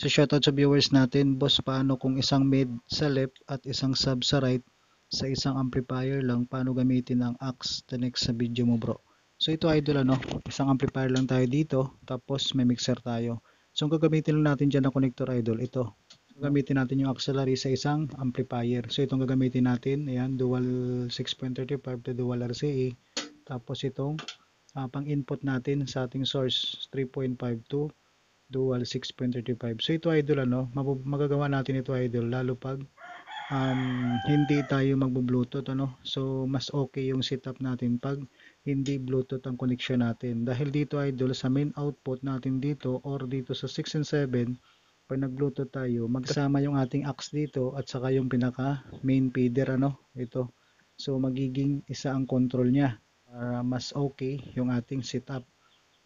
So shoutout sa viewers natin, boss, paano kung isang mid sa left at isang sub sa right sa isang amplifier lang, paano gamitin ang aux? The next sa video mo, bro. So ito idol, isang amplifier lang tayo dito, tapos may mixer tayo. So ang gagamitin lang natin dyan na connector idol, ito. So gamitin natin yung auxiliary sa isang amplifier. So itong gagamitin natin, ayan, dual 6.35 to dual RCA. Tapos itong pang input natin sa ating source 3.5 to dual 6.35. So ito idol, magagawa natin ito idol lalo pag hindi tayo magbo-bluetooth, so mas okay yung setup natin pag hindi bluetooth ang connection natin, dahil dito idol sa main output natin dito or dito sa 6 and 7, pag nag bluetooth tayo magsama yung ating aux dito at saka yung pinaka main feeder, ito. So magiging isa ang control niya para mas okay yung ating setup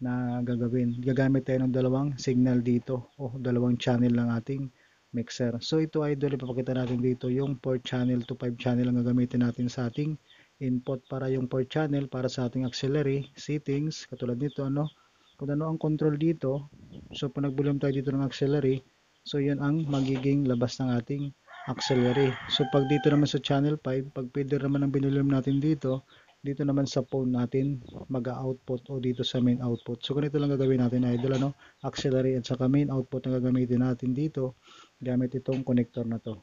na gagawin. Gagamit tayo ng dalawang signal dito o dalawang channel ng ating mixer. So ito idol, ipapakita natin dito yung 4 channel to 5 channel ang gagamitin natin sa ating input. Para yung 4 channel para sa ating auxiliary settings, katulad nito, kung ano ang control dito. So pag nag-volume tayo dito ng auxiliary, so yun ang magiging labas ng ating auxiliary. So pag dito naman sa channel 5, pag feeder naman ang binulum natin dito naman sa phone natin mag-output o dito sa main output. So ganito lang gagawin natin idol, auxiliary at saka main output ang gagamitin natin dito gamit itong connector na to.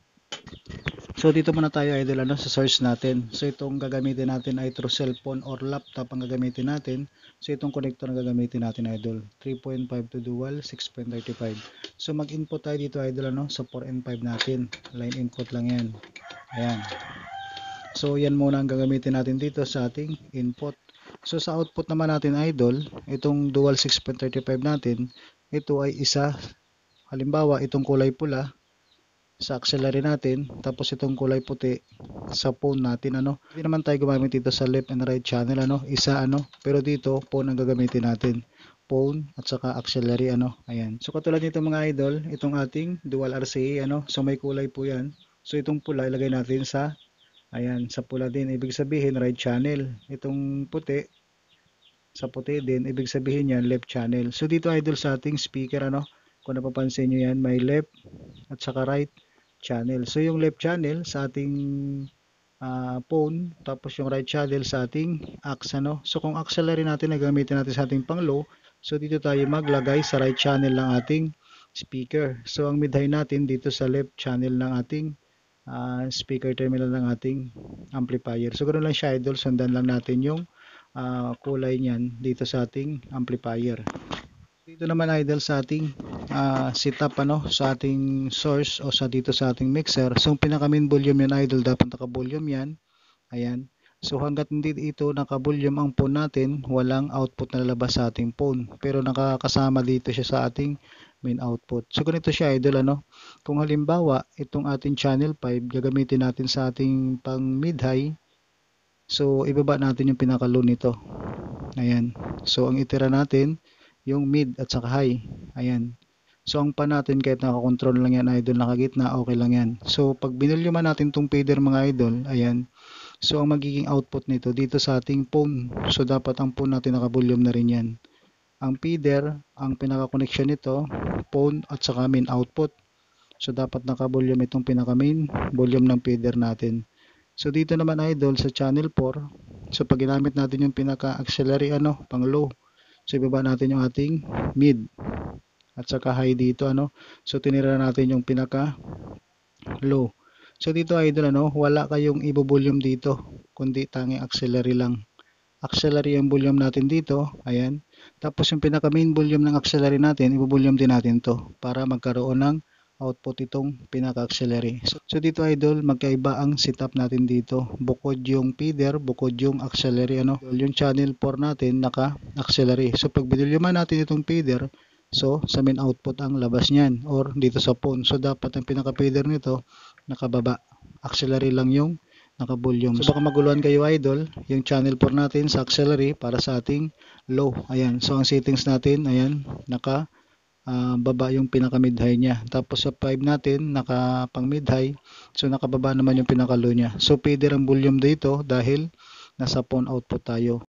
So dito muna tayo idol, sa source natin. So itong gagamitin natin ay through cellphone or laptop ang gagamitin natin. So itong connector ang gagamitin natin idol, 3.5 to dual 6.35. So mag-input tayo dito idol, sa 4 and 5 natin. Line input lang yan. Ayan. So yan muna ang gagamitin natin dito sa ating input. So sa output naman natin idol, itong dual 6.35 natin, ito ay isa. Halimbawa itong kulay pula sa auxiliary natin, tapos itong kulay puti sa phone natin, Hindi naman tayo gumamit dito sa left and right channel, isa, pero dito phone ang gagamitin natin. Phone at saka auxiliary, ayan. So katulad nito mga idol, itong ating dual RCA, so may kulay po yan. So itong pula ilagay natin sa ayan, sa pula din, ibig sabihin right channel. Itong puti, sa puti din, ibig sabihin yan left channel. So dito idol sa ating speaker, kung napapansin nyo yan, may left at saka right channel. So yung left channel sa ating phone, tapos yung right channel sa ating aux, So kung auxiliary natin na gamitin natin sa ating pang low, so dito tayo maglagay sa right channel ng ating speaker. So ang mid-high natin dito sa left channel ng ating speaker terminal ng ating amplifier. So ganoon lang siya idol, sundan lang natin yung kulay niyan dito sa ating amplifier. Dito naman idol sa ating setup, sa ating source o sa dito sa ating mixer. So yung pinaka main volume yan idol, dapat naka-volume yan. Ayan. So hanggat hindi ito naka-volume ang phone natin, walang output na lalabas sa ating phone. Pero nakakasama dito siya sa ating main output. So ganito siya idol, Kung halimbawa itong ating channel 5 gagamitin natin sa ating pang mid-high, so ibaba natin yung pinaka-low nito. Ayan. So ang itira natin yung mid at saka high. Ayan. So ang pan natin kahit nakakontrol lang yan idol, nakagitna, okay lang yan. So pag binulyuman natin tong fader mga idol, ayan. So ang magiging output nito dito sa ating phone. So dapat ang phone natin naka-volume na rin yan. Ang feeder, ang pinaka-connection nito, phone at saka main output. So dapat naka-volume itong pinaka-main volume ng feeder natin. So dito naman idol sa channel 4, so pag ginamit natin yung pinaka-auxiliary pang low. So ibaba natin yung ating mid at saka high dito, So tinira natin yung pinaka-low. So dito idol, wala kayong i-volume dito, kundi tanging auxiliary lang. Auxiliary ang volume natin dito, ayan. Tapos yung pinaka main volume ng auxiliary natin, i-volume din natin to para magkaroon ng output itong pinaka auxiliary. So dito idol, magkaiba ang setup natin dito. Bukod yung feeder, bukod yung auxiliary, Yung channel 4 natin naka auxiliary. So pag binulyuman natin itong feeder, so sa main output ang labas niyan or dito sa phone. So dapat ang pinaka feeder nito nakababa. Auxiliary lang yung naka-volume. So baka maguluhan kayo idol, yung channel 4 natin sa auxiliary para sa ating low. Ayan. So ang settings natin, ayan, naka baba yung pinaka mid-high niya. Tapos sa 5 natin, naka pang mid-high. So nakababa naman yung pinaka low niya. So feeder ang volume dito dahil nasa phone output tayo.